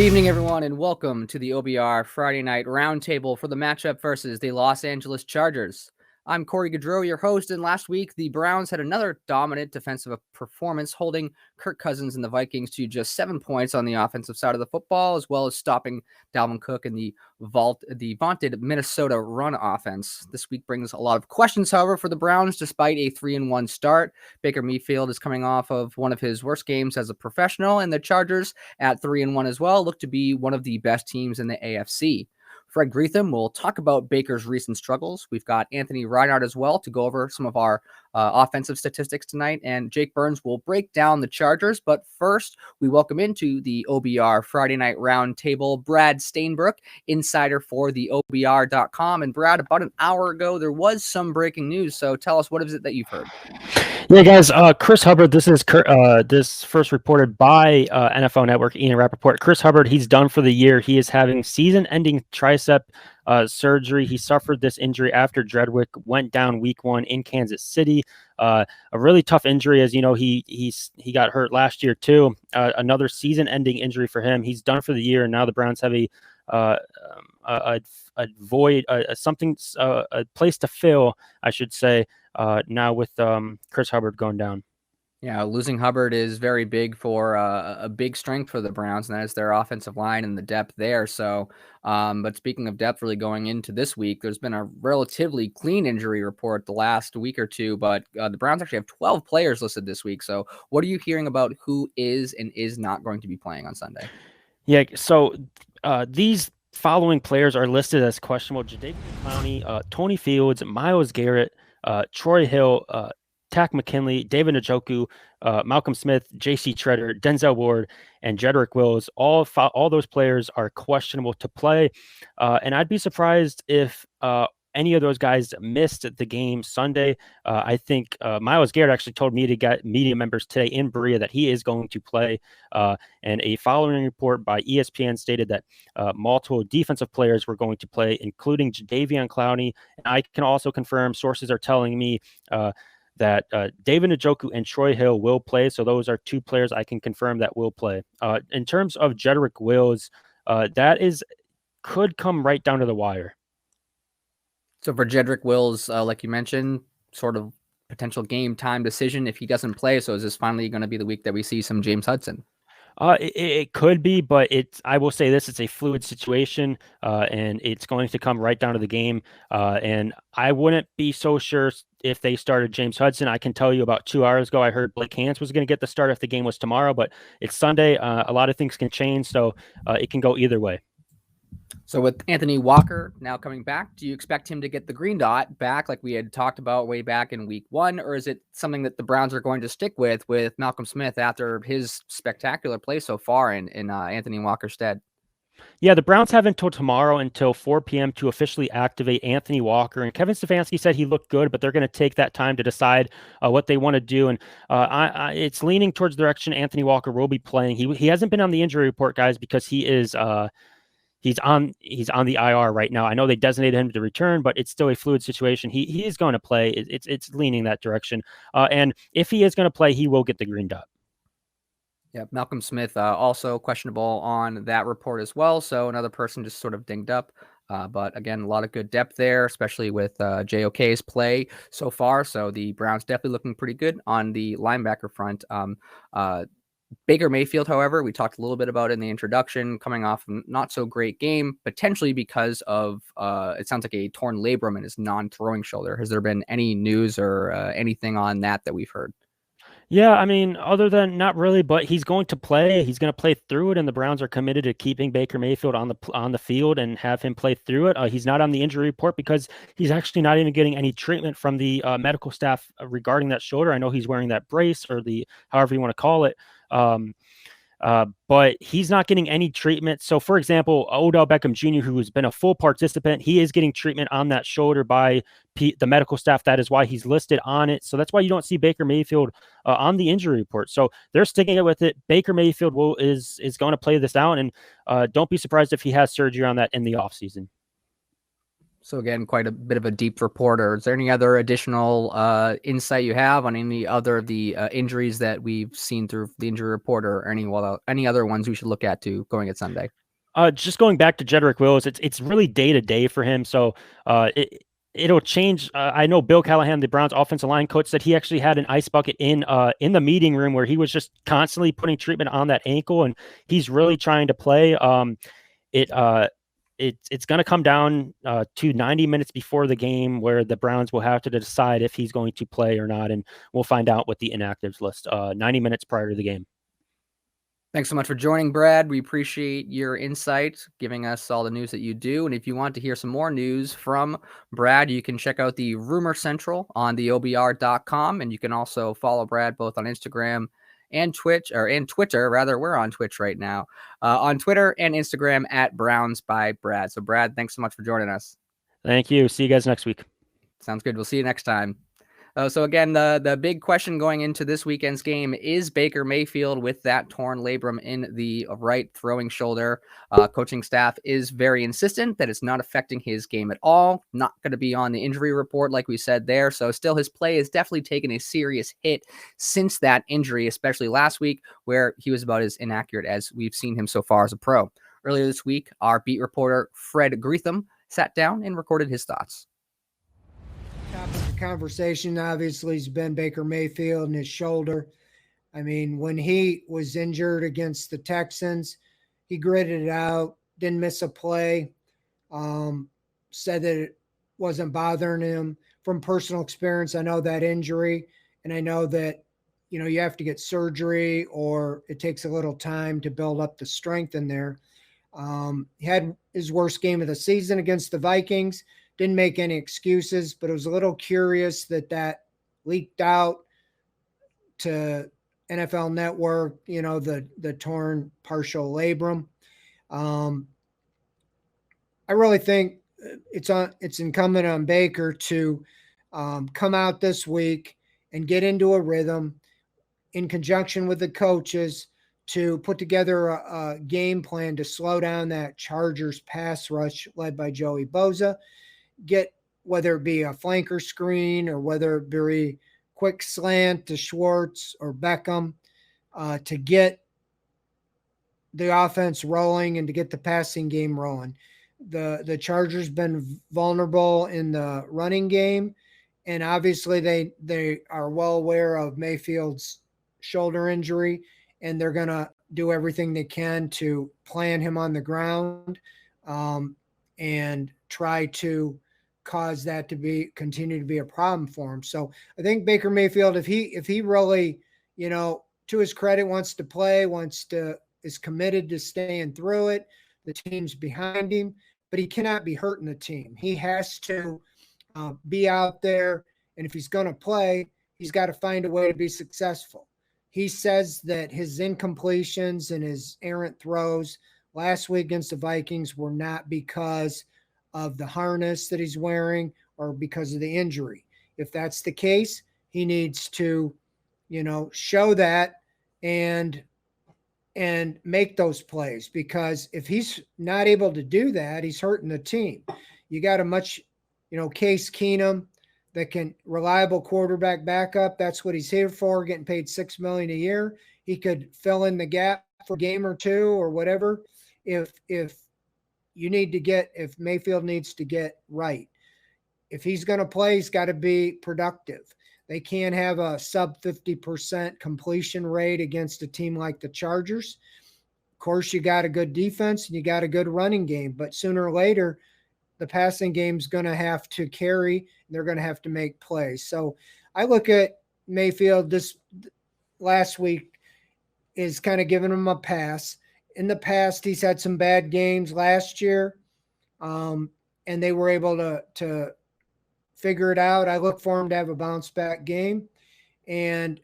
evening, everyone, and welcome to the OBR Friday Night Roundtable for the matchup versus the Los Angeles Chargers. I'm Corey Gaudreau, your host, and last week the Browns had another dominant defensive performance, holding Kirk Cousins and the Vikings to just 7 points on the offensive side of the football, as well as stopping Dalvin Cook and the vaunted Minnesota run offense. This week brings a lot of questions, however, for the Browns, despite a 3-1 start. Baker Mayfield is coming off of one of his worst games as a professional, and the Chargers at 3-1 as well look to be one of the best teams in the AFC. Fred Greetham will talk about Baker's recent struggles. We've got Anthony Reinart as well to go over some of our offensive statistics tonight, and Jake Burns will break down the Chargers. But first, we welcome into the OBR Friday Night Roundtable Brad Stainbrook, insider for the OBR.com. And Brad, about an hour ago, there was some breaking news. So tell us, what is it that you've heard? Yeah, guys, Chris Hubbard, this is this first reported by NFL Network, Ian Rappaport. Chris Hubbard, he's done for the year. He is having season-ending tricep surgery. He suffered this injury after Dredwick went down week 1 in Kansas City. A really tough injury, as you know, he got hurt last year too. Another season-ending injury for him. He's done for the year, and now the Browns have a void, a place to fill, I should say, now with Chris Hubbard going down. Yeah, losing Hubbard is very big for a big strength for the Browns, and that is their offensive line and the depth there. So, but speaking of depth, really going into this week, there's been a relatively clean injury report the last week or two, but the Browns actually have 12 players listed this week. So what are you hearing about who is and is not going to be playing on Sunday? Yeah, so these following players are listed as questionable: Jadeveon Clowney, Tony Fields, Myles Garrett, Troy Hill, Tack McKinley, David Njoku, Malcolm Smith, J.C. Treader, Denzel Ward, and Jedrick Wills. All those players are questionable to play, and I'd be surprised if any of those guys missed the game Sunday. I think Myles Garrett actually told media members today in Berea that he is going to play. And a following report by ESPN stated that multiple defensive players were going to play, including Jadeveon Clowney. And I can also confirm, sources are telling me that David Njoku and Troy Hill will play. So those are 2 players I can confirm that will play. In terms of Jedrick Wills, could come right down to the wire. So for Jedrick Wills, like you mentioned, sort of potential game time decision if he doesn't play. So is this finally going to be the week that we see some James Hudson? It could be, but I will say this: it's a fluid situation, and it's going to come right down to the game. And I wouldn't be so sure if they started James Hudson. I can tell you about 2 hours ago, I heard Blake Hance was going to get the start if the game was tomorrow, but it's Sunday. A lot of things can change, so it can go either way. So with Anthony Walker now coming back, do you expect him to get the green dot back like we had talked about way back in week 1? Or is it something that the Browns are going to stick with Malcolm Smith after his spectacular play so far in Anthony Walker's stead? Yeah, the Browns have until tomorrow until 4 p.m. to officially activate Anthony Walker. And Kevin Stefanski said he looked good, but they're going to take that time to decide what they want to do. And it's leaning towards the direction Anthony Walker will be playing. He hasn't been on the injury report, guys, because he is he's on the IR right now. I know they designated him to return, but it's still a fluid situation. He is going to play. It's leaning that direction. And if he is going to play, he will get the green dot. Yeah, Malcolm Smith also questionable on that report as well. So another person just sort of dinged up. But again, a lot of good depth there, especially with JOK's play so far. So the Browns definitely looking pretty good on the linebacker front. Baker Mayfield, however, we talked a little bit about in the introduction, coming off a not so great game, potentially because of it sounds like a torn labrum in his non-throwing shoulder. Has there been any news or anything on that we've heard? Yeah, I mean, other than not really, but he's going to play. He's going to play through it, and the Browns are committed to keeping Baker Mayfield on the field and have him play through it. He's not on the injury report because he's actually not even getting any treatment from the medical staff regarding that shoulder. I know he's wearing that brace or however you want to call it. But he's not getting any treatment. So, for example, Odell Beckham Jr., who has been a full participant, he is getting treatment on that shoulder by the medical staff. That is why he's listed on it. So that's why you don't see Baker Mayfield on the injury report. So they're sticking it with it. Baker Mayfield is going to play this out, and don't be surprised if he has surgery on that in the offseason. So again, quite a bit of a deep reporter. Is there any other additional insight you have on any other of the injuries that we've seen through the injury report, or any other ones we should look at to going at Sunday? Just going back to Jedrick Wills, it's really day to day for him. So it'll change. I know Bill Callahan, the Browns offensive line coach, said he actually had an ice bucket in the meeting room where he was just constantly putting treatment on that ankle, and he's really trying to play. It's going to come down to 90 minutes before the game where the Browns will have to decide if he's going to play or not, and we'll find out with the inactives list 90 minutes prior to the game. Thanks so much for joining, Brad. We appreciate your insight, giving us all the news that you do. And if you want to hear some more news from Brad, you can check out the Rumor Central on the OBR.com. And you can also follow Brad both on Instagram and Twitter. Rather, we're on Twitch right now, on Twitter and Instagram at Browns by Brad. So, Brad, thanks so much for joining us. Thank you. See you guys next week. Sounds good. We'll see you next time. So again, the big question going into this weekend's game is Baker Mayfield with that torn labrum in the right throwing shoulder. Coaching staff is very insistent that it's not affecting his game at all. Not going to be on the injury report like we said there. So still his play has definitely taken a serious hit since that injury, especially last week where he was about as inaccurate as we've seen him so far as a pro. Earlier this week, our beat reporter Fred Greetham sat down and recorded his thoughts. Topic of conversation obviously has been Baker Mayfield and his shoulder. I mean, when he was injured against the Texans, he gritted it out, didn't miss a play, said that it wasn't bothering him. From personal experience, I know that injury, and I know that, you have to get surgery or it takes a little time to build up the strength in there. He had his worst game of the season against the Vikings. Didn't make any excuses, but it was a little curious that leaked out to NFL Network, the torn partial labrum. I really think it's incumbent on Baker to come out this week and get into a rhythm in conjunction with the coaches to put together a game plan to slow down that Chargers pass rush led by Joey Bosa. Get, whether it be a flanker screen or whether it be quick slant to Schwartz or Beckham, to get the offense rolling and to get the passing game rolling. The Chargers been vulnerable in the running game, and obviously they are well aware of Mayfield's shoulder injury, and they're going to do everything they can to plan him on the ground and try to cause that to continue to be a problem for him. So I think Baker Mayfield, if he really, to his credit, wants to play, is committed to staying through it, the team's behind him, but he cannot be hurting the team. He has to be out there, and if he's going to play, he's got to find a way to be successful. He says that his incompletions and his errant throws last week against the Vikings were not because of the harness that he's wearing or because of the injury. If that's the case, he needs to, show that and make those plays, because if he's not able to do that, he's hurting the team. You got a much, Case Keenum that can reliable quarterback backup. That's what he's here for, getting paid $6 million a year. He could fill in the gap for a game or two or whatever. If Mayfield needs to get right. If he's going to play, he's got to be productive. They can't have a sub 50% completion rate against a team like the Chargers. Of course, you got a good defense and you got a good running game, but sooner or later, the passing game's going to have to carry, and they're going to have to make plays. So I look at Mayfield this last week is kind of giving him a pass. In the past, he's had some bad games last year, and they were able to figure it out. I look for him to have a bounce-back game. And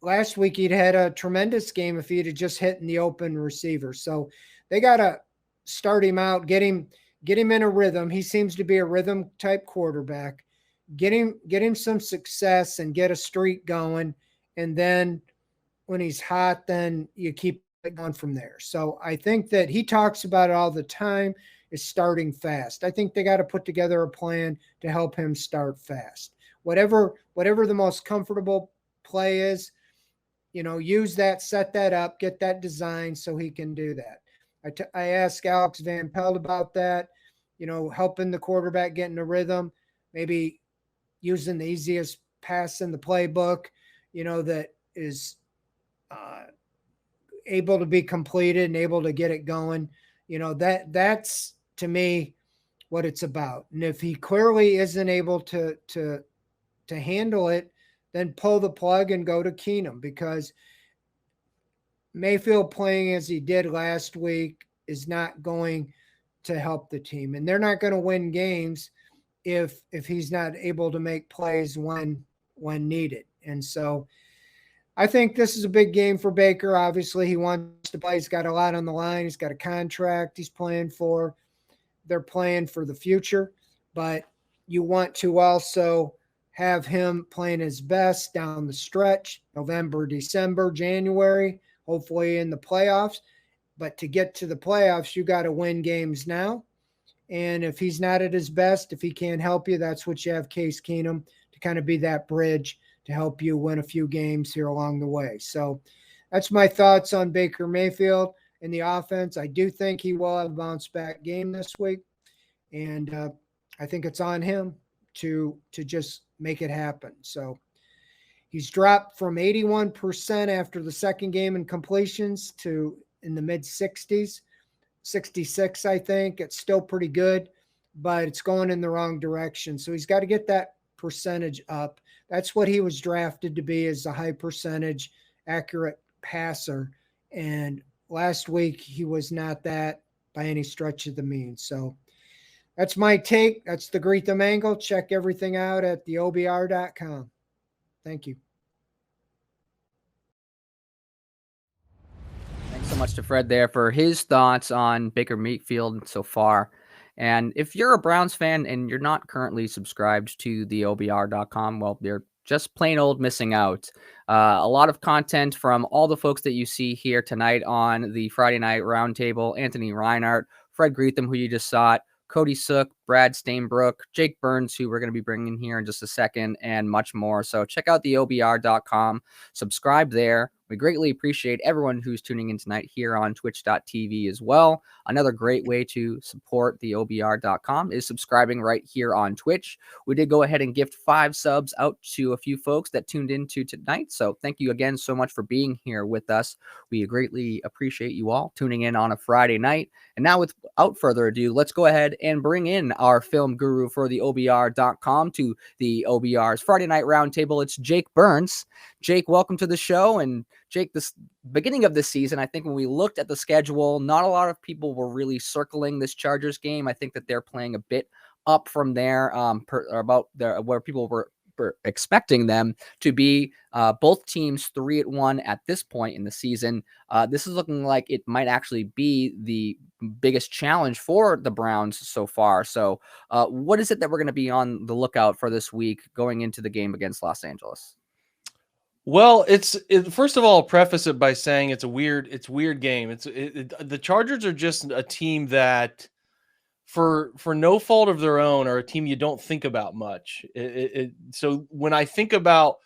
last week, he'd had a tremendous game if he'd have just hit in the open receiver. So they got to start him out, get him in a rhythm. He seems to be a rhythm-type quarterback. Get him some success and get a streak going, and then when he's hot, then you keep going from there. So I think that he talks about it all the time. is starting fast. I think they got to put together a plan to help him start fast. Whatever the most comfortable play is, use that, set that up, get that design so he can do that. I asked Alex Van Pelt about that, helping the quarterback get in a rhythm, maybe using the easiest pass in the playbook, that is able to be completed and able to get it going. That's to me what it's about. And if he clearly isn't able to handle it, then pull the plug and go to Keenum, because Mayfield playing as he did last week is not going to help the team. And they're not going to win games if he's not able to make plays when needed. And so I think this is a big game for Baker. Obviously, he wants to play. He's got a lot on the line. He's got a contract he's playing for. They're playing for the future. But you want to also have him playing his best down the stretch, November, December, January, hopefully in the playoffs. But to get to the playoffs, you got to win games now. And if he's not at his best, if he can't help you, that's what you have Case Keenum to kind of be that bridge to help you win a few games here along the way. So that's my thoughts on Baker Mayfield and the offense. I do think he will have a bounce back game this week. And I think it's on him to just make it happen. So he's dropped from 81% after the second game in completions to in the mid 60s, 66, I think. It's still pretty good, but it's going in the wrong direction. So he's got to get that percentage up. That's what he was drafted to be, is a high percentage accurate passer. And last week he was not that by any stretch of the means. So that's my take. That's the Greetham angle. Check everything out at theobr.com. Thank you. Thanks so much to Fred there for his thoughts on Baker Mayfield so far. And if you're a Browns fan and you're not currently subscribed to theobr.com, well, you're just plain old missing out. A lot of content from all the folks that you see here tonight on the Friday Night Roundtable: Anthony Reinart, Fred Greetham, who you just saw, Cody Sook, Brad Stainbrook, Jake Burns, who we're going to be bringing here in just a second, and much more. So check out theobr.com, subscribe there. We greatly appreciate everyone who's tuning in tonight here on twitch.tv as well. Another great way to support theobr.com is subscribing right here on Twitch. We did go ahead and gift 5 subs out to a few folks that tuned into tonight. So thank you again so much for being here with us. We greatly appreciate you all tuning in on a Friday night. And now, without further ado, let's go ahead and bring in our film guru for the OBR.com to the OBR's Friday Night Roundtable. It's Jake Burns. Jake, welcome to the show. And Jake, this beginning of this season, I think when we looked at the schedule, not a lot of people were really circling this Chargers game. I think that they're playing a bit up from there, where people were expecting them to be. Both teams 3-1 at this point in the season. This is looking like it might actually be the biggest challenge for the Browns so far. So what is it that we're going to be on the lookout for this week going into the game against Los Angeles? Well, first of all, I'll preface it by saying it's a weird game. The Chargers are just a team that, for no fault of their own, are a team you don't think about much. So when I think about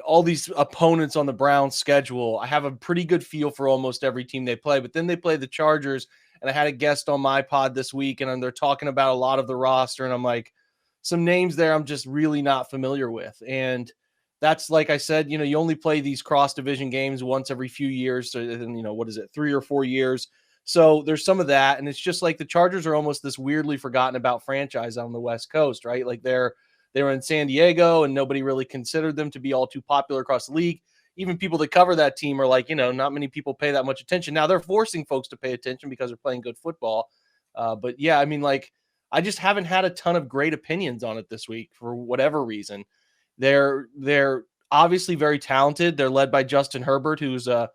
all these opponents on the Browns schedule, I have a pretty good feel for almost every team they play. But then they play the Chargers, and I had a guest on my pod this week, and they're talking about a lot of the roster, and I'm like, some names there I'm just really not familiar with. And that's, like I said, you only play these cross-division games once every few years. So, what is it, 3 or 4 years? So there's some of that. And it's just like the Chargers are almost this weirdly forgotten about franchise on the West Coast, right? Like they were in San Diego and nobody really considered them to be all too popular across the league. Even people that cover that team are like, not many people pay that much attention. Now they're forcing folks to pay attention because they're playing good football. But yeah, I just haven't had a ton of great opinions on it this week for whatever reason. They're obviously very talented. They're led by Justin Herbert, who's a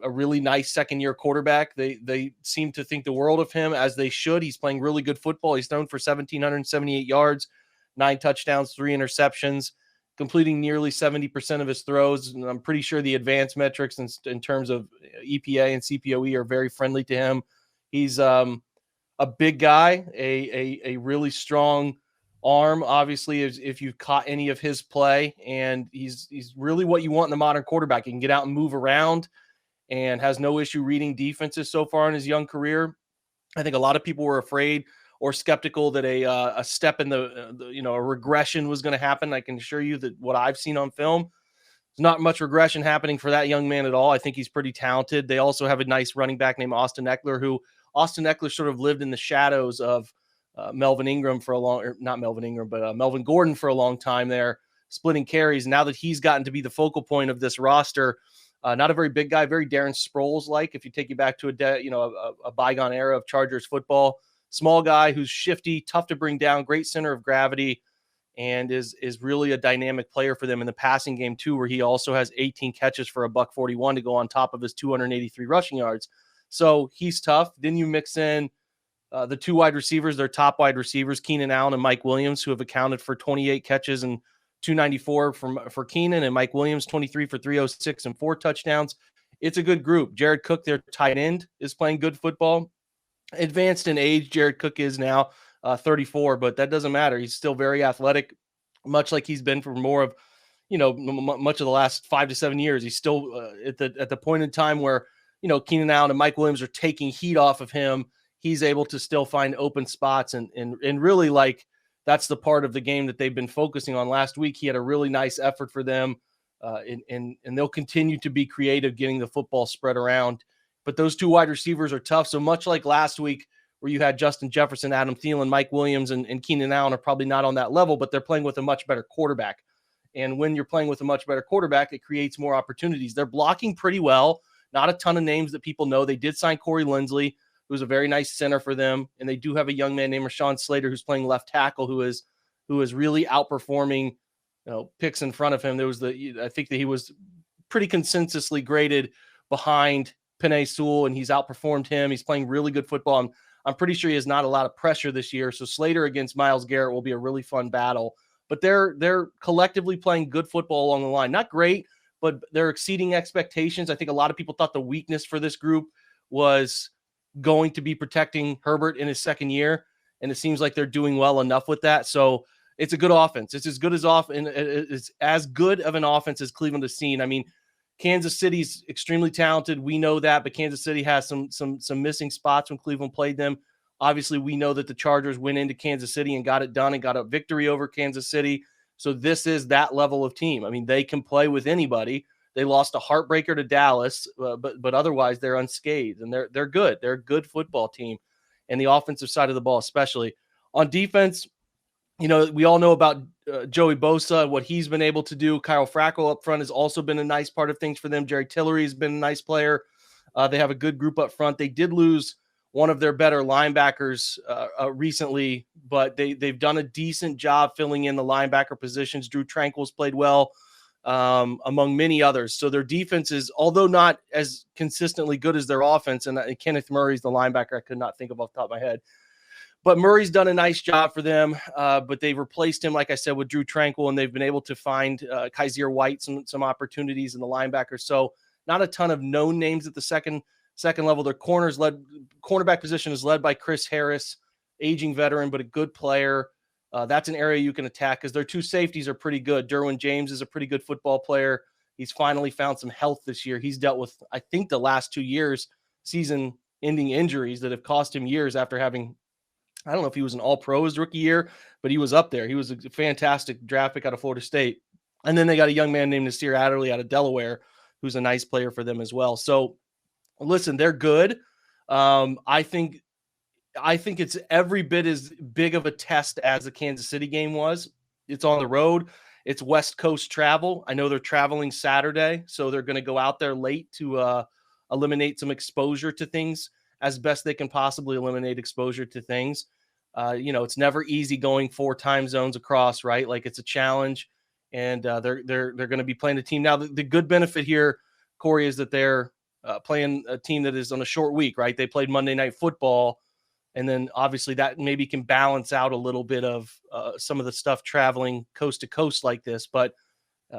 really nice second-year quarterback. They seem to think the world of him, as they should. He's playing really good football. He's thrown for 1,778 yards, 9 touchdowns, 3 interceptions, completing nearly 70% of his throws. And I'm pretty sure the advanced metrics in terms of EPA and CPOE are very friendly to him. He's a big guy, a really strong arm, obviously, if you've caught any of his play, and he's really what you want in the modern quarterback. He can get out and move around and has no issue reading defenses so far in his young career. I think a lot of people were afraid or skeptical that a step in a regression was going to happen. I can assure you that what I've seen on film, there's not much regression happening for that young man at all. I think he's pretty talented. They also have a nice running back named Austin Eckler, who Austin Eckler sort of lived in the shadows of Melvin Gordon for a long time there, splitting carries. Now that he's gotten to be the focal point of this roster, not a very big guy, very Darren Sproles-like, if you take you back to a bygone era of Chargers football. Small guy who's shifty, tough to bring down, great center of gravity, and is really a dynamic player for them in the passing game too, where he also has 18 catches for $141 to go on top of his 283 rushing yards. So he's tough. Then you mix in the two wide receivers, their top wide receivers, Keenan Allen and Mike Williams, who have accounted for 28 catches and 294 for Keenan, and Mike Williams 23 for 306 and 4 touchdowns. It's a good group. Jared Cook, their tight end, is playing good football. Advanced in age, Jared Cook is now 34, but that doesn't matter. He's still very athletic, much like he's been for more of, much of the last 5 to 7 years. He's still at the point in time where, Keenan Allen and Mike Williams are taking heat off of him. He's able to still find open spots and really, like, that's the part of the game that they've been focusing on. Last week, he had a really nice effort for them, and they'll continue to be creative getting the football spread around. But those two wide receivers are tough. So much like last week where you had Justin Jefferson, Adam Thielen, Mike Williams, and Keenan Allen are probably not on that level, but they're playing with a much better quarterback. And when you're playing with a much better quarterback, it creates more opportunities. They're blocking pretty well. Not a ton of names that people know. They did sign Corey Linsley, who's a very nice center for them. And they do have a young man named Rashawn Slater, who's playing left tackle, who is really outperforming, picks in front of him. I think that he was pretty consensusly graded behind Penei Sewell, and he's outperformed him. He's playing really good football. I'm pretty sure he has not a lot of pressure this year. So Slater against Myles Garrett will be a really fun battle. But they're collectively playing good football along the line. Not great, but they're exceeding expectations. I think a lot of people thought the weakness for this group was going to be protecting Herbert in his second year, and it seems like they're doing well enough with that. So it's a good offense. It's as good of an offense as Cleveland has seen. I mean, Kansas City's extremely talented. We know that, but Kansas City has some missing spots when Cleveland played them. Obviously, we know that the Chargers went into Kansas City and got it done and got a victory over Kansas City. So this is that level of team. I mean, they can play with anybody. They lost a heartbreaker to Dallas, but otherwise they're unscathed, and they're good. They're a good football team, and the offensive side of the ball especially. On defense, we all know about Joey Bosa, what he's been able to do. Kyle Frackel up front has also been a nice part of things for them. Jerry Tillery has been a nice player. They have a good group up front. They did lose one of their better linebackers recently, but they've done a decent job filling in the linebacker positions. Drew Tranquil's played well, among many others. So their defense is, although not as consistently good as their offense, and Kenneth Murray's the linebacker I could not think of off the top of my head. But Murray's done a nice job for them, but they've replaced him, like I said, with Drew Tranquil, and they've been able to find Kaiser White some opportunities in the linebackers. So not a ton of known names at the second level. Their cornerback position is led by Chris Harris, aging veteran, but a good player. That's an area you can attack because their two safeties are pretty good. Derwin James is a pretty good football player. He's finally found some health this year. He's dealt with, I think, the last 2 years, season-ending injuries that have cost him years after having, I don't know if he was an all-pro his rookie year, but he was up there. He was a fantastic draft pick out of Florida State. And then they got a young man named Nasir Adderley out of Delaware, who's a nice player for them as well. So, listen, they're good. I think it's every bit as big of a test as the Kansas City game was. It's on the road. It's West Coast travel. I know they're traveling Saturday, so they're going to go out there late to eliminate some exposure to things as best they can possibly eliminate exposure to things. It's never easy going 4 time zones across, right? Like, it's a challenge, and they're going to be playing a team. Now, the good benefit here, Corey, is that they're playing a team that is on a short week, right? They played Monday Night Football, and then obviously that maybe can balance out a little bit of some of the stuff traveling coast to coast like this. But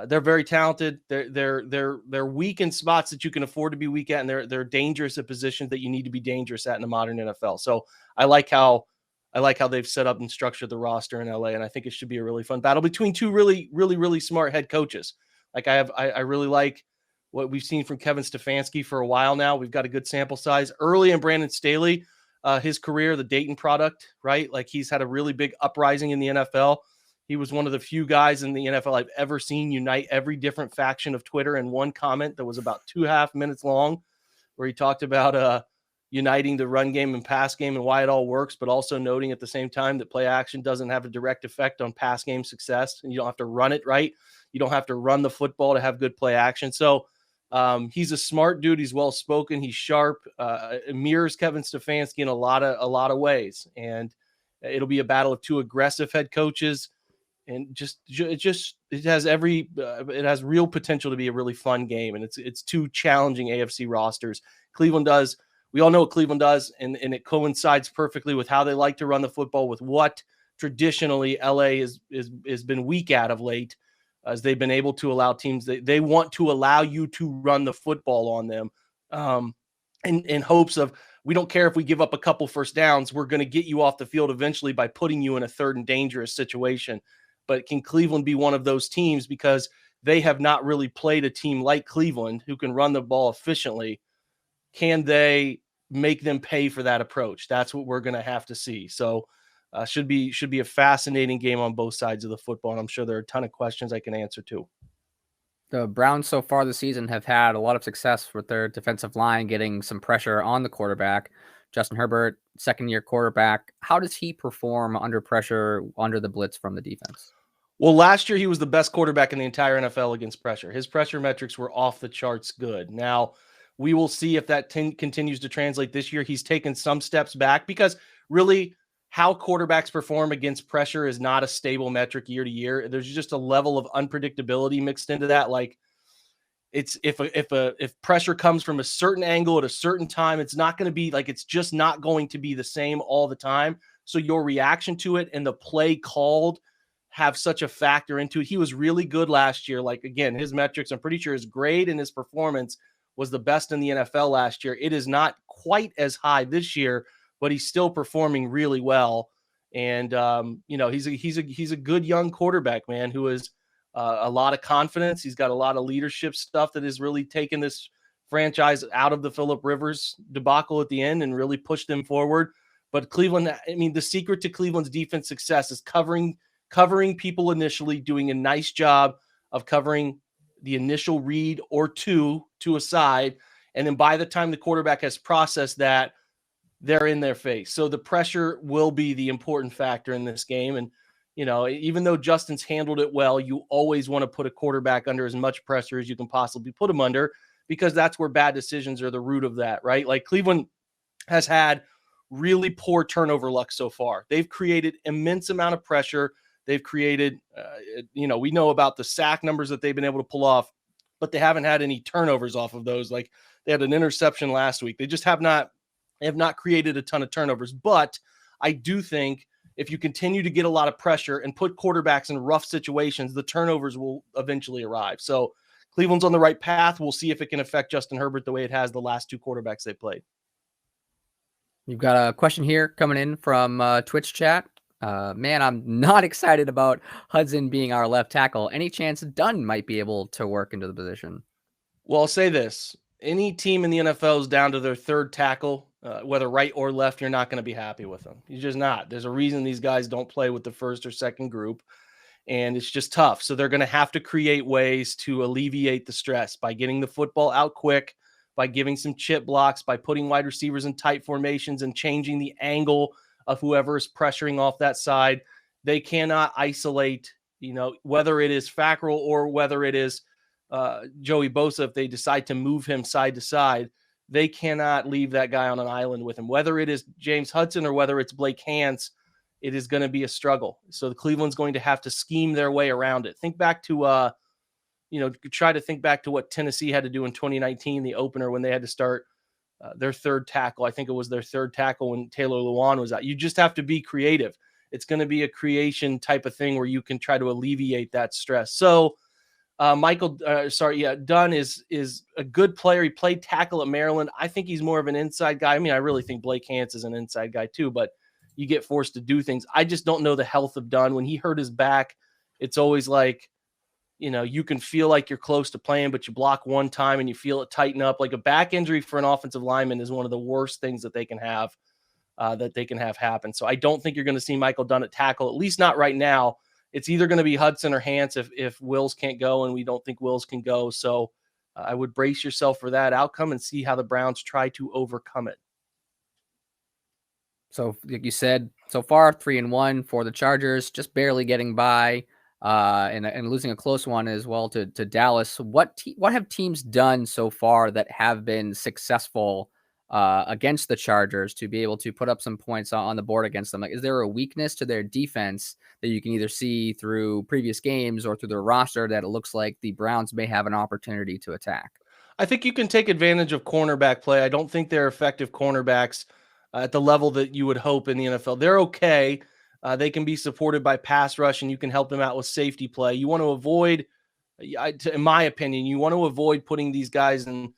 They're very talented. They're weak in spots that you can afford to be weak at, and they're dangerous at positions that you need to be dangerous at in the modern NFL. So I like how they've set up and structured the roster in LA, and I think it should be a really fun battle between two really smart head coaches. Like I really like what we've seen from Kevin Stefanski for a while now. We've got a good sample size early in Brandon Staley, his career, the Dayton product, right? Like he's had a really big uprising in the NFL. He was one of the few guys in the NFL I've ever seen unite every different faction of Twitter in one comment that was about 2.5 minutes long, where he talked about uniting the run game and pass game and why it all works, but also noting at the same time that play action doesn't have a direct effect on pass game success, and you don't have to run it right. You don't have to run the football to have good play action. So he's a smart dude. He's well-spoken. He's sharp. Mirrors Kevin Stefanski in a lot of ways. And it'll be a battle of two aggressive head coaches. And it has real potential to be a really fun game. And it's two challenging AFC rosters. Cleveland does. We all know what Cleveland does, and it coincides perfectly with how they like to run the football, with what traditionally LA has been weak at of late, as they've been able to allow teams. They want to allow you to run the football on them, in hopes of, we don't care if we give up a couple first downs, we're going to get you off the field eventually by putting you in a third and dangerous situation. But can Cleveland be one of those teams, because they have not really played a team like Cleveland who can run the ball efficiently? Can they make them pay for that approach? That's what we're going to have to see. So should be a fascinating game on both sides of the football. And I'm sure there are a ton of questions I can answer too. The Browns so far this season have had a lot of success with their defensive line, getting some pressure on the quarterback. Justin Herbert, second-year quarterback. How does he perform under pressure, under the blitz from the defense? Well, last year he was the best quarterback in the entire NFL against pressure. His pressure metrics were off the charts good. Now, we will see if that continues to translate this year. He's taken some steps back, because really how quarterbacks perform against pressure is not a stable metric year to year. There's just a level of unpredictability mixed into that. Like, it's if pressure comes from a certain angle at a certain time, it's not going to be like, it's just not going to be the same all the time. So your reaction to it and the play called have such a factor into it. He was really good last year. Like, again, his metrics, I'm pretty sure his grade and his performance was the best in the NFL last year. It is not quite as high this year, but he's still performing really well. And he's a good young quarterback, man, who has a lot of confidence. He's got a lot of leadership stuff that has really taken this franchise out of the Phillip Rivers debacle at the end and really pushed them forward. But Cleveland, I mean, the secret to Cleveland's defense success is covering people initially, doing a nice job of covering the initial read or two to a side. And then by the time the quarterback has processed that, they're in their face. So the pressure will be the important factor in this game. And, even though Justin's handled it well, you always want to put a quarterback under as much pressure as you can possibly put him under, because that's where bad decisions are the root of that, right? Like, Cleveland has had really poor turnover luck so far. They've created immense amount of pressure. They've created, we know about the sack numbers that they've been able to pull off, but they haven't had any turnovers off of those. Like, they had an interception last week. They just have not created a ton of turnovers. But I do think if you continue to get a lot of pressure and put quarterbacks in rough situations, the turnovers will eventually arrive. So Cleveland's on the right path. We'll see if it can affect Justin Herbert the way it has the last two quarterbacks they played. You've got a question here coming in from Twitch chat. Man, I'm not excited about Hudson being our left tackle. Any chance Dunn might be able to work into the position? Well, I'll say this. Any team in the NFL is down to their third tackle, whether right or left, you're not going to be happy with them. You're just not. There's a reason these guys don't play with the first or second group, and it's just tough. So they're going to have to create ways to alleviate the stress by getting the football out quick, by giving some chip blocks, by putting wide receivers in tight formations and changing the angle of whoever is pressuring off that side. They cannot isolate, whether it is Fackrell or whether it is Joey Bosa. If they decide to move him side to side, they cannot leave that guy on an island with him. Whether it is James Hudson or whether it's Blake Hance, it is going to be a struggle. So the Cleveland's going to have to scheme their way around it. Think back to, try to think back to what Tennessee had to do in 2019, the opener, when they had to start their third tackle. I think it was their third tackle when Taylor Lewan was out. You just have to be creative. It's going to be a creation type of thing where you can try to alleviate that stress. So Dunn is a good player. He played tackle at Maryland. I think he's more of an inside guy. I mean, I really think Blake Hance is an inside guy too, but you get forced to do things. I just don't know the health of Dunn. When he hurt his back, it's always like, you can feel like you're close to playing, but you block one time and you feel it tighten up. Like a back injury for an offensive lineman is one of the worst things that they can have happen. So I don't think you're going to see Michael Dunn at tackle, at least not right now. It's either going to be Hudson or Hance if Wills can't go, and we don't think Wills can go. So I would brace yourself for that outcome and see how the Browns try to overcome it. So like you said, so far 3-1 for the Chargers, just barely getting by, and losing a close one as well to Dallas. What have teams done so far that have been successful against the Chargers to be able to put up some points on the board against them? Like, is there a weakness to their defense that you can either see through previous games or through their roster that it looks like the Browns may have an opportunity to attack? I think you can take advantage of cornerback play. I don't think they're effective cornerbacks at the level that you would hope in the NFL. They're okay. They can be supported by pass rush, and you can help them out with safety play. You want to avoid, in my opinion, putting these guys in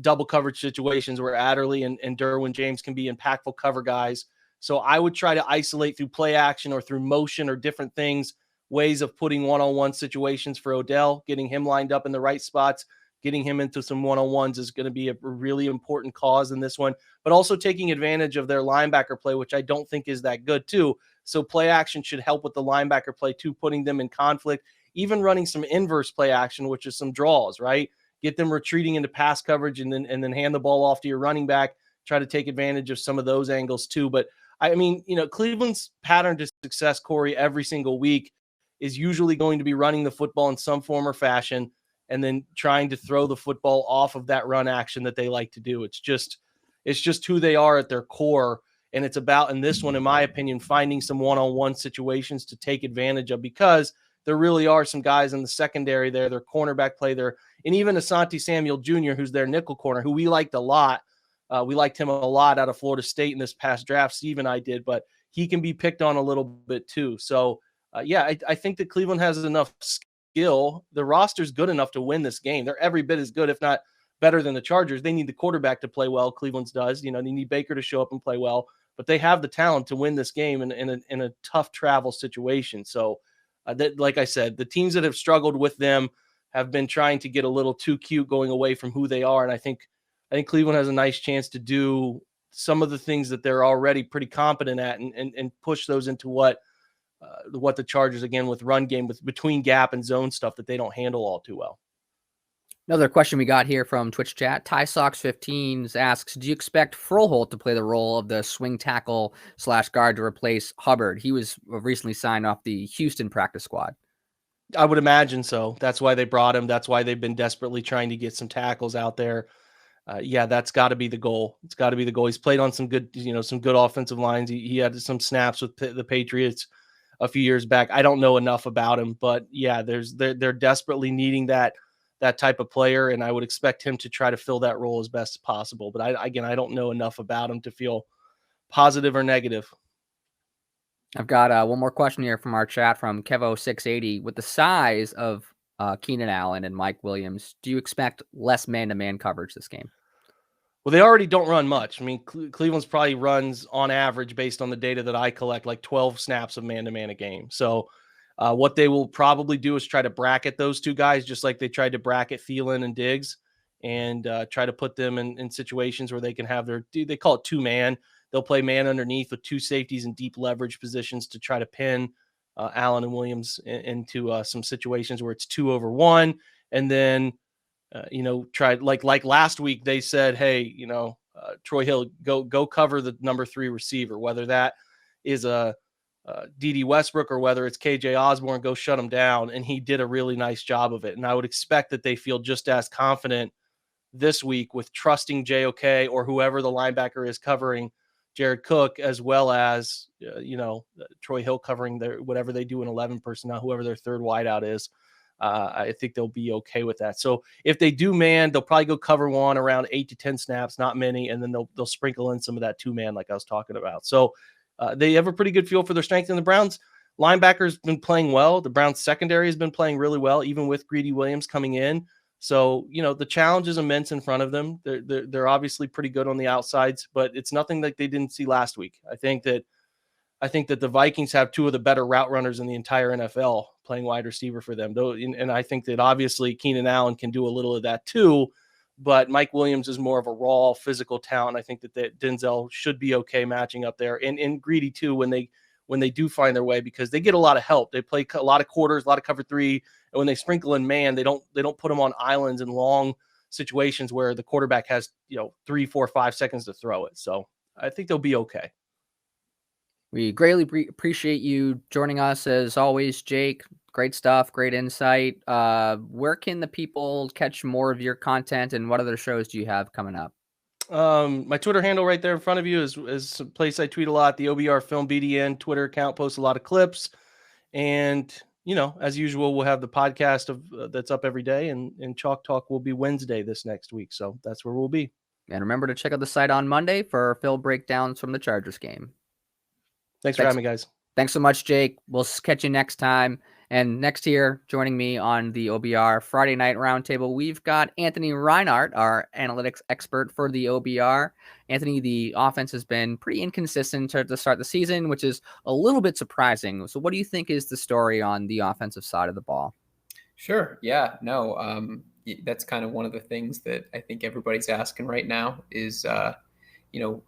double coverage situations where Adderley and Derwin James can be impactful cover guys. So I would try to isolate through play action or through motion or different things, ways of putting one-on-one situations for Odell, getting him lined up in the right spots, getting him into some one-on-ones is going to be a really important cause in this one, but also taking advantage of their linebacker play, which I don't think is that good too. So play action should help with the linebacker play too, putting them in conflict, even running some inverse play action, which is some draws, right? Get them retreating into pass coverage and then hand the ball off to your running back, try to take advantage of some of those angles too. But I mean, Cleveland's pattern to success, Corey, every single week is usually going to be running the football in some form or fashion and then trying to throw the football off of that run action that they like to do. It's just who they are at their core. And it's about, in this one, in my opinion, finding some one-on-one situations to take advantage of, because there really are some guys in the secondary there, their cornerback play there, and even Asante Samuel Jr., who's their nickel corner, who we liked a lot. We liked him a lot out of Florida State in this past draft. Steve and I did, but he can be picked on a little bit too. So, I think that Cleveland has enough skill. The roster's good enough to win this game. They're every bit as good, if not better than the Chargers. They need the quarterback to play well. Cleveland's does. They need Baker to show up and play well, but they have the talent to win this game in a tough travel situation. So, like I said, the teams that have struggled with them have been trying to get a little too cute, going away from who they are. And I think Cleveland has a nice chance to do some of the things that they're already pretty competent at and push those into what the Chargers, again, with run game, with between gap and zone stuff that they don't handle all too well. Another question we got here from Twitch chat. TySox15 asks, do you expect Froholt to play the role of the swing tackle / guard to replace Hubbard? He was recently signed off the Houston practice squad. I would imagine so. That's why they brought him. That's why they've been desperately trying to get some tackles out there. That's got to be the goal. It's got to be the goal. He's played on some good offensive lines. He had some snaps with the Patriots a few years back. I don't know enough about him, but yeah, they're desperately needing that type of player, and I would expect him to try to fill that role as best as possible. But I don't know enough about him to feel positive or negative. I've got one more question here from our chat from Kevo680. With the size of Keenan Allen and Mike Williams, do you expect less man-to-man coverage this game? Well, they already don't run much. I mean, Cleveland's probably runs on average, based on the data that I collect, like 12 snaps of man-to-man a game. So what they will probably do is try to bracket those two guys, just like they tried to bracket Thielen and Diggs, and try to put them in situations where they can have they call it two-man. They'll play man underneath with two safeties in deep leverage positions to try to pin Allen and Williams into some situations where it's 2-over-1. And then, try like last week, they said, hey, Troy Hill, go cover the number 3 receiver, whether that is a D.D. Westbrook or whether it's KJ Osborne, go shut him down. And he did a really nice job of it. And I would expect that they feel just as confident this week with trusting JOK or whoever the linebacker is covering Jared Cook, as well as, Troy Hill covering whatever they do in 11 personnel, whoever their third wideout is. I think they'll be okay with that. So if they do man, they'll probably go cover one around 8 to 10 snaps, not many. And then they'll sprinkle in some of that 2-man like I was talking about. So they have a pretty good feel for their strength. And the Browns, Linebacker's been playing well. The Browns secondary has been playing really well, even with Greedy Williams coming in. So, the challenge is immense in front of them. They're obviously pretty good on the outsides, but it's nothing that they didn't see last week. I think that the Vikings have two of the better route runners in the entire NFL playing wide receiver for them. And I think that obviously Keenan Allen can do a little of that too, but Mike Williams is more of a raw physical talent. I think that Denzel should be okay matching up there, and Greedy too when they do find their way, because they get a lot of help. They play a lot of quarters, a lot of cover three, and when they sprinkle in man, they don't put them on islands and long situations where the quarterback has 3, 4, 5 seconds to throw it. So I think they'll be okay. We greatly appreciate you joining us as always, Jake. Great stuff, great insight. Where can the people catch more of your content, and what other shows do you have coming up? My Twitter handle right there in front of you is a place I tweet a lot. The OBR Film BDN Twitter account posts a lot of clips, and as usual, we'll have the podcast that's up every day, and Chalk Talk will be Wednesday this next week. So that's where we'll be. And remember to check out the site on Monday for film breakdowns from the Chargers game. Thanks for having me, guys. Thanks so much, Jake. We'll catch you next time. And next here, joining me on the OBR Friday Night Roundtable, we've got Anthony Reinart, our analytics expert for the OBR. Anthony, the offense has been pretty inconsistent to start the season, which is a little bit surprising. So what do you think is the story on the offensive side of the ball? Sure. Yeah, no, that's kind of one of the things that I think everybody's asking right now is,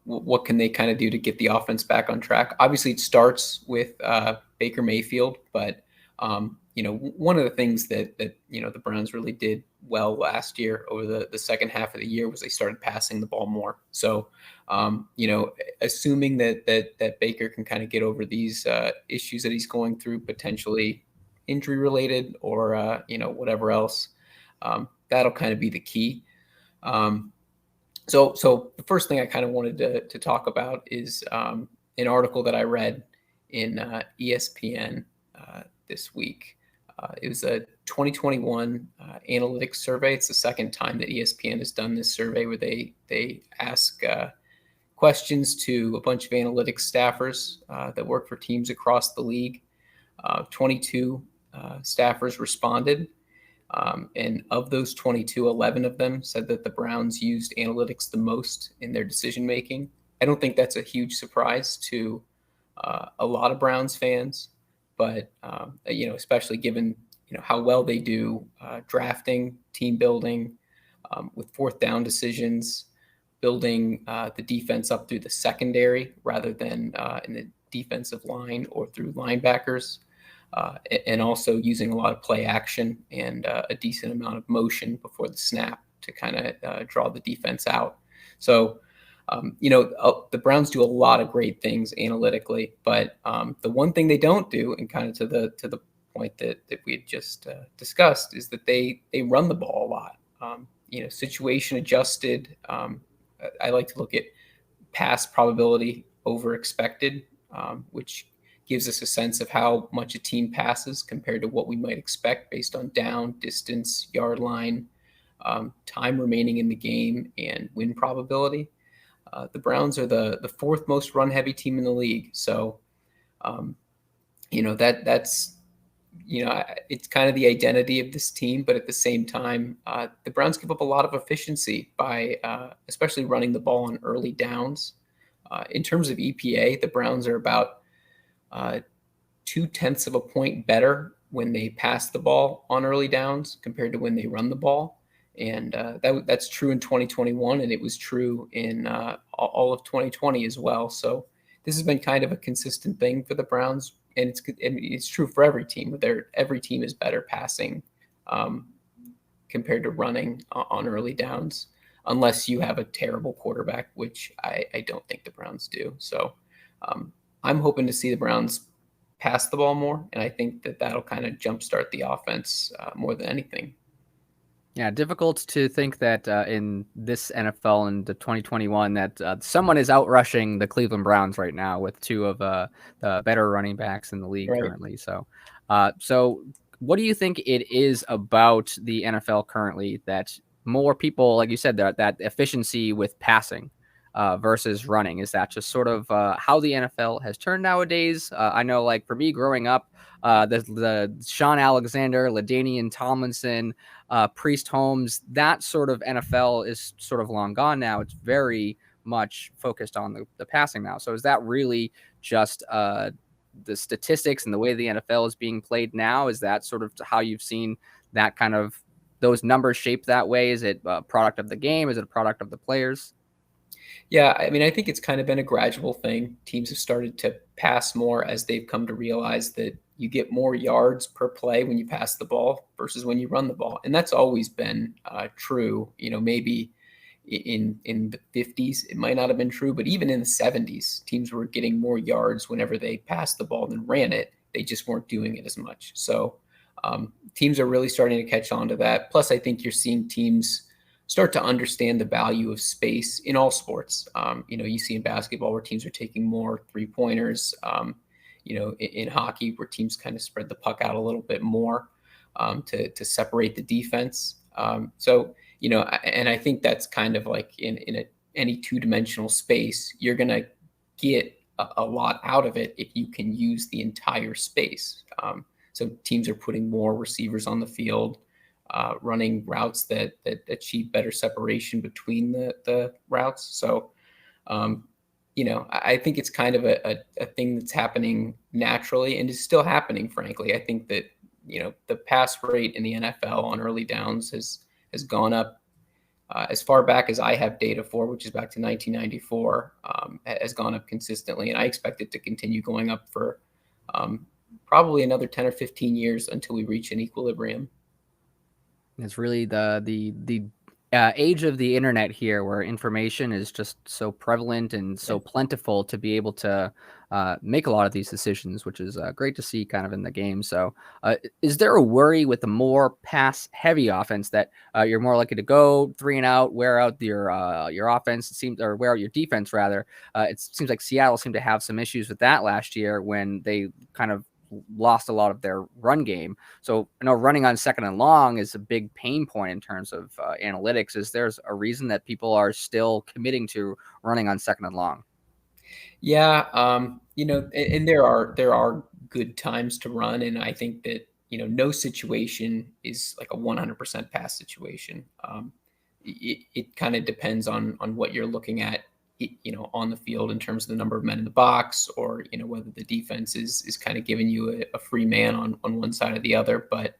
what can they kind of do to get the offense back on track? Obviously, it starts with Baker Mayfield, but one of the things that the Browns really did well last year over the second half of the year was they started passing the ball more. So, assuming that Baker can kind of get over these issues that he's going through, potentially injury related or whatever else, that'll kind of be the key. So the first thing I kind of wanted to talk about is an article that I read in ESPN this week. It was a 2021 analytics survey. It's the second time that ESPN has done this survey where they ask questions to a bunch of analytics staffers that work for teams across the league. 22 staffers responded. And of those 22, 11 of them said that the Browns used analytics the most in their decision-making. I don't think that's a huge surprise to a lot of Browns fans, but, especially given, how well they do drafting, team building, with fourth down decisions, building the defense up through the secondary rather than in the defensive line or through linebackers. And also using a lot of play action and a decent amount of motion before the snap to kind of draw the defense out. So, the Browns do a lot of great things analytically, but the one thing they don't do, and kind of to the point that we had just discussed, is that they run the ball a lot. Situation adjusted. I like to look at pass probability over expected, which gives us a sense of how much a team passes compared to what we might expect based on down, distance, yard line, time remaining in the game, and win probability. The Browns are the fourth most run-heavy team in the league. So, that's it's kind of the identity of this team. But at the same time, the Browns give up a lot of efficiency by especially running the ball on early downs. In terms of EPA, the Browns are about 0.2 of a point better when they pass the ball on early downs compared to when they run the ball. And that's true in 2021, and it was true in all of 2020 as well. So this has been kind of a consistent thing for the Browns, and it's true for every team. Every team is better passing compared to running on early downs, unless you have a terrible quarterback, which I don't think the Browns do. So I'm hoping to see the Browns pass the ball more, and I think that'll kind of jumpstart the offense more than anything. Yeah, difficult to think that in this NFL in the 2021 that someone is outrushing the Cleveland Browns right now with two of the better running backs in the league currently. So, what do you think it is about the NFL currently that more people, like you said, that efficiency with passing versus running? Is that just sort of how the NFL has turned nowadays? I know, like for me growing up, the Sean Alexander, LaDainian Tomlinson, Priest Holmes, that sort of NFL is sort of long gone now. It's very much focused on the passing now. So is that really just the statistics and the way the NFL is being played now? Is that sort of how you've seen that kind of those numbers shaped that way? Is it a product of the game? Is it a product of the players? Yeah, I mean, I think it's kind of been a gradual thing. Teams have started to pass more as they've come to realize that you get more yards per play when you pass the ball versus when you run the ball. And that's always been true. Maybe in the 50s, it might not have been true, but even in the 70s, teams were getting more yards whenever they passed the ball than ran it. They just weren't doing it as much. So teams are really starting to catch on to that. Plus, I think you're seeing teams start to understand the value of space in all sports. You see in basketball where teams are taking more 3-pointers, in hockey where teams kind of spread the puck out a little bit more to separate the defense. And I think that's kind of like in any two-dimensional space, you're going to get a lot out of it if you can use the entire space. So teams are putting more receivers on the field, running routes that achieve better separation between the routes. So, I think it's kind of a thing that's happening naturally and is still happening, frankly. I think that, the pass rate in the NFL on early downs has gone up as far back as I have data for, which is back to 1994, has gone up consistently. And I expect it to continue going up for probably another 10 or 15 years until we reach an equilibrium. It's really the age of the internet here, where information is just so prevalent and so plentiful to be able to make a lot of these decisions, which is great to see kind of in the game. So is there a worry with the more pass heavy offense that you're more likely to go 3 and out, wear out your offense, or wear out your defense rather? It seems like Seattle seemed to have some issues with that last year when they kind of lost a lot of their run game. So running on 2nd and long is a big pain point in terms of analytics. Is there's a reason that people are still committing to running on 2nd and long? Yeah, and there are good times to run, and I think that no situation is like a 100% pass situation. It kind of depends on what you're looking at, on the field in terms of the number of men in the box, or whether the defense is kind of giving you a free man on one side or the other. But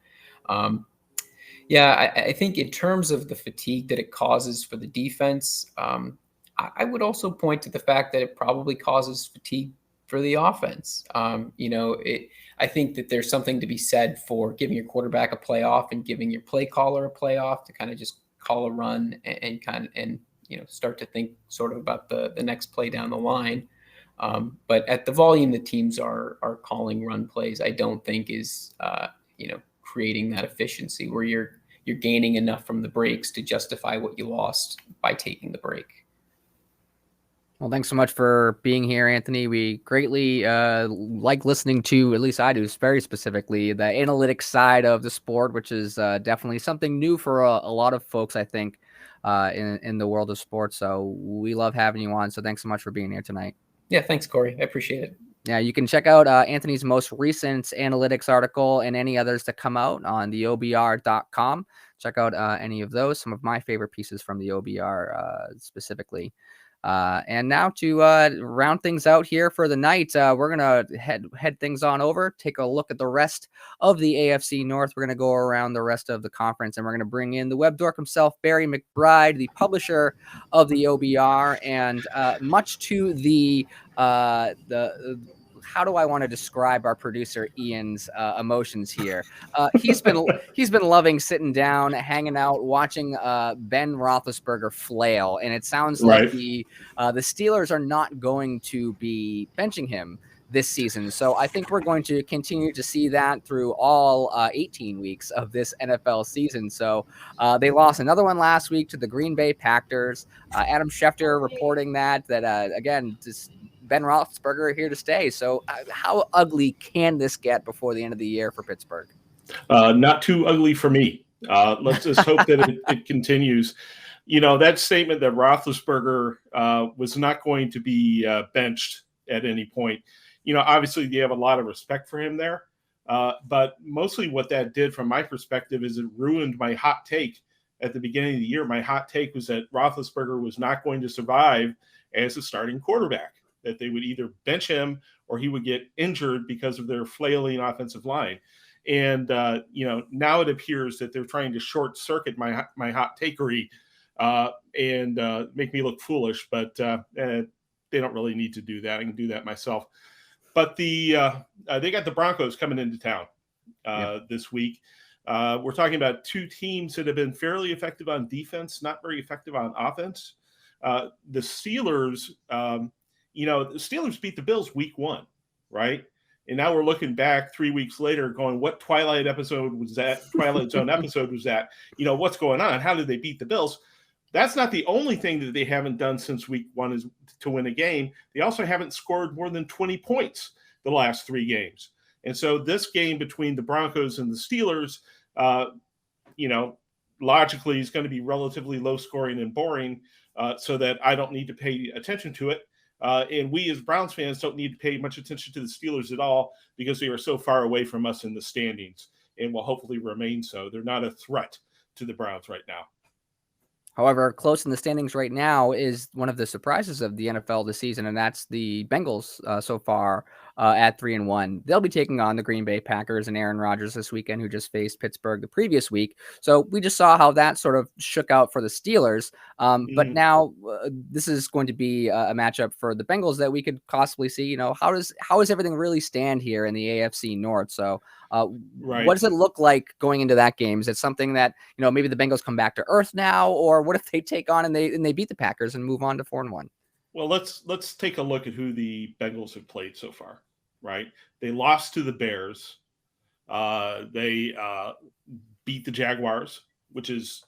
I think in terms of the fatigue that it causes for the defense, I would also point to the fact that it probably causes fatigue for the offense. I think that there's something to be said for giving your quarterback a playoff and giving your play caller a playoff to kind of just call a run and start to think sort of about the next play down the line. But at the volume that teams are calling run plays, I don't think is creating that efficiency where you're gaining enough from the breaks to justify what you lost by taking the break. Well, thanks so much for being here, Anthony. We greatly like listening to, at least I do, very specifically, the analytics side of the sport, which is definitely something new for a lot of folks, I think, in the world of sports. So we love having you on. So thanks so much for being here tonight. Yeah, thanks, Corey. I appreciate it. Yeah, you can check out Anthony's most recent analytics article and any others that come out on the OBR.com. Check out any of those, some of my favorite pieces from the OBR specifically. And now to round things out here for the night, we're going to head things on over, take a look at the rest of the AFC North. We're going to go around the rest of the conference, and we're going to bring in the web dork himself, Barry McBride, the publisher of the OBR, and much to the how do I want to describe our producer Ian's emotions here? He's been loving sitting down, hanging out, watching Ben Roethlisberger flail, and it sounds like the Steelers are not going to be benching him this season. So I think we're going to continue to see that through all 18 weeks of this NFL season. So they lost another one last week to the Green Bay Packers. Adam Schefter reporting that again, just Ben Roethlisberger here to stay. So how ugly can this get before the end of the year for Pittsburgh? Not too ugly for me. Let's just hope that it continues. that statement that Roethlisberger was not going to be benched at any point, obviously you have a lot of respect for him there. But mostly what that did from my perspective is it ruined my hot take at the beginning of the year. My hot take was that Roethlisberger was not going to survive as a starting quarterback, that they would either bench him or he would get injured because of their flailing offensive line. And, now it appears that they're trying to short circuit my hot takery and make me look foolish, but they don't really need to do that. I can do that myself. But they got the Broncos coming into town this week. We're talking about two teams that have been fairly effective on defense, not very effective on offense. The Steelers, the Steelers beat the Bills week 1, right? And now we're looking back 3 weeks later going, what Twilight episode was that? Twilight Zone episode was that? What's going on? How did they beat the Bills? That's not the only thing that they haven't done since week 1 is to win a game. They also haven't scored more than 20 points the last 3 games. And so this game between the Broncos and the Steelers, logically is going to be relatively low scoring and boring so that I don't need to pay attention to it. And we as Browns fans don't need to pay much attention to the Steelers at all because they are so far away from us in the standings and will hopefully remain so. They're not a threat to the Browns right now. However, close in the standings right now is one of the surprises of the NFL this season, and that's the Bengals so far at 3-1. They'll be taking on the Green Bay Packers and Aaron Rodgers this weekend, who just faced Pittsburgh the previous week. So we just saw how that sort of shook out for the Steelers. But now this is going to be a matchup for the Bengals that we could possibly see. How does everything really stand here in the AFC North? So right. What does it look like going into that game? Is it something that, maybe the Bengals come back to earth now, or what if they take on and they beat the Packers and move on to 4-1? Well, let's take a look at who the Bengals have played so far, right? They lost to the Bears. They beat the Jaguars, which is,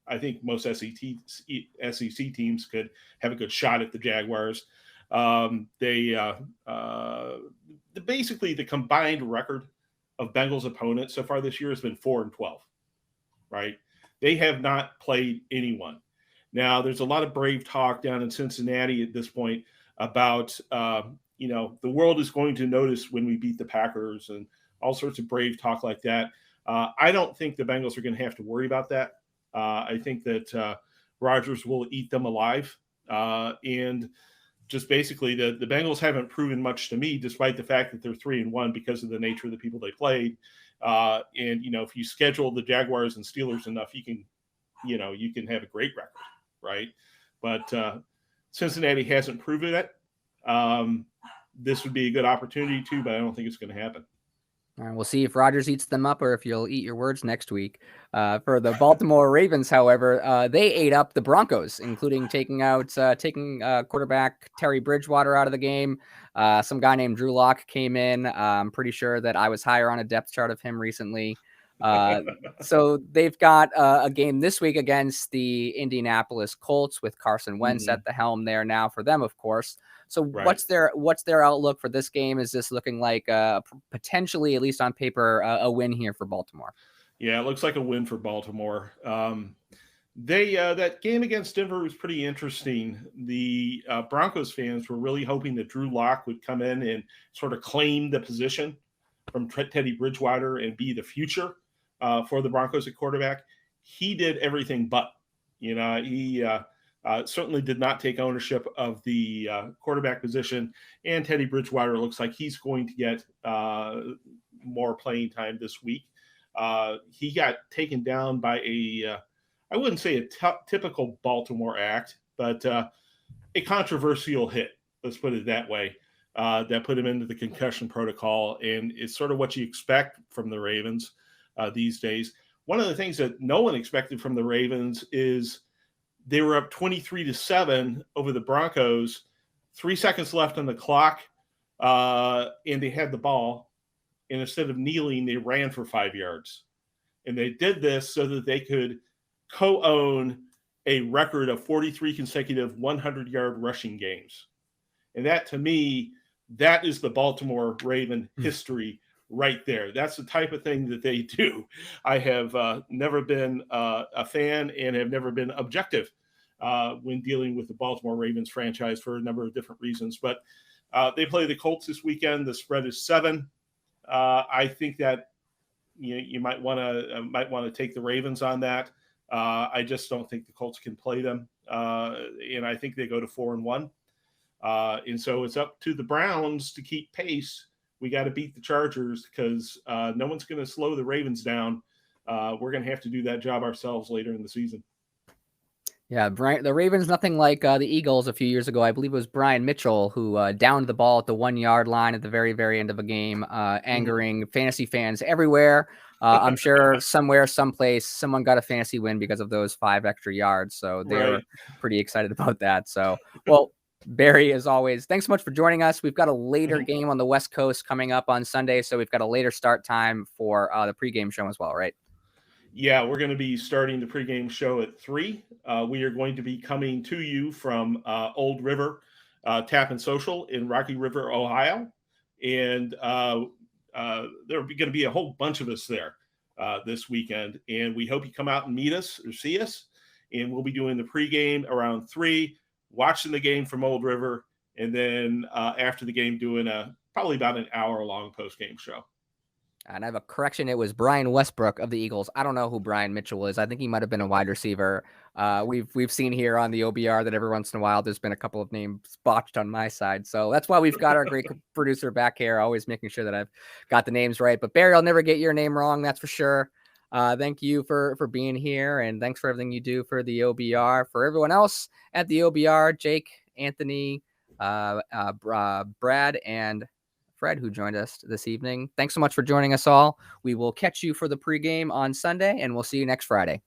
I think most SEC teams could have a good shot at the Jaguars. Basically the combined record of Bengals opponents so far this year has been 4-12, right? They have not played anyone. Now, there's a lot of brave talk down in Cincinnati at this point about, the world is going to notice when we beat the Packers and all sorts of brave talk like that. I don't think the Bengals are going to have to worry about that. I think that Rodgers will eat them alive. And just basically the Bengals haven't proven much to me, despite the fact that they're 3-1 because of the nature of the people they played. If you schedule the Jaguars and Steelers enough, you can have a great record. Right. But Cincinnati hasn't proven it. This would be a good opportunity too, but I don't think it's going to happen. All right, we'll see if Rodgers eats them up or if you'll eat your words next week. For the Baltimore Ravens, however, they ate up the Broncos, including taking quarterback Terry Bridgewater out of the game. Some guy named Drew Lock came in. I'm pretty sure that I was higher on a depth chart of him recently. So they've got a game this week against the Indianapolis Colts with Carson Wentz at the helm there now for them, of course. So right. what's their outlook for this game? Is this looking like potentially, at least on paper, a win here for Baltimore? Yeah, it looks like a win for Baltimore. That game against Denver was pretty interesting. The Broncos fans were really hoping that Drew Lock would come in and sort of claim the position from Teddy Bridgewater and be the future for the Broncos at quarterback. He did everything but. He certainly did not take ownership of the quarterback position, and Teddy Bridgewater looks like he's going to get more playing time this week. He got taken down by I wouldn't say a typical Baltimore act, but a controversial hit, let's put it that way, that put him into the concussion protocol, and it's sort of what you expect from the Ravens these days. One of the things that no one expected from the Ravens is they were up 23-7 over the Broncos, 3 seconds left on the clock, and they had the ball. And instead of kneeling, they ran for 5 yards. And they did this so that they could co-own a record of 43 consecutive 100-yard rushing games. And that, to me, that is the Baltimore Raven history right there. That's the type of thing that they do. I have never been a fan and have never been objective when dealing with the Baltimore Ravens franchise for a number of different reasons. But they play the Colts this weekend. The spread is 7. I think that you might want to take the Ravens on that. I just don't think the Colts can play them, and I think they go to 4-1. And so it's up to the Browns to keep pace. We got to beat the Chargers because no one's going to slow the Ravens down. We're going to have to do that job ourselves later in the season. Yeah, the Ravens, nothing like the Eagles a few years ago. I believe it was Brian Mitchell who downed the ball at the 1-yard line at the very, very end of a game, angering fantasy fans everywhere. I'm sure somewhere, someplace, someone got a fantasy win because of those 5 extra yards. So they're pretty excited about that. So, well, Barry, as always, thanks so much for joining us. We've got a later game on the West Coast coming up on Sunday. So we've got a later start time for the pregame show as well, right? Yeah, we're going to be starting the pregame show at 3. We are going to be coming to you from Old River Tap and Social in Rocky River, Ohio. And there are going to be a whole bunch of us there this weekend. And we hope you come out and meet us or see us. And we'll be doing the pregame around 3, watching the game from Old River. And then after the game, doing probably about an hour-long post-game show. And I have a correction. It was Brian Westbrook of the Eagles. I don't know who Brian Mitchell is. I think he might have been a wide receiver. We've seen here on the OBR that every once in a while there's been a couple of names botched on my side. So that's why we've got our great producer back here, always making sure that I've got the names right. But Barry, I'll never get your name wrong. That's for sure. Thank you for being here. And thanks for everything you do for the OBR. For everyone else at the OBR, Jake, Anthony, Brad, and Fred, who joined us this evening. Thanks so much for joining us all. We will catch you for the pregame on Sunday, and we'll see you next Friday.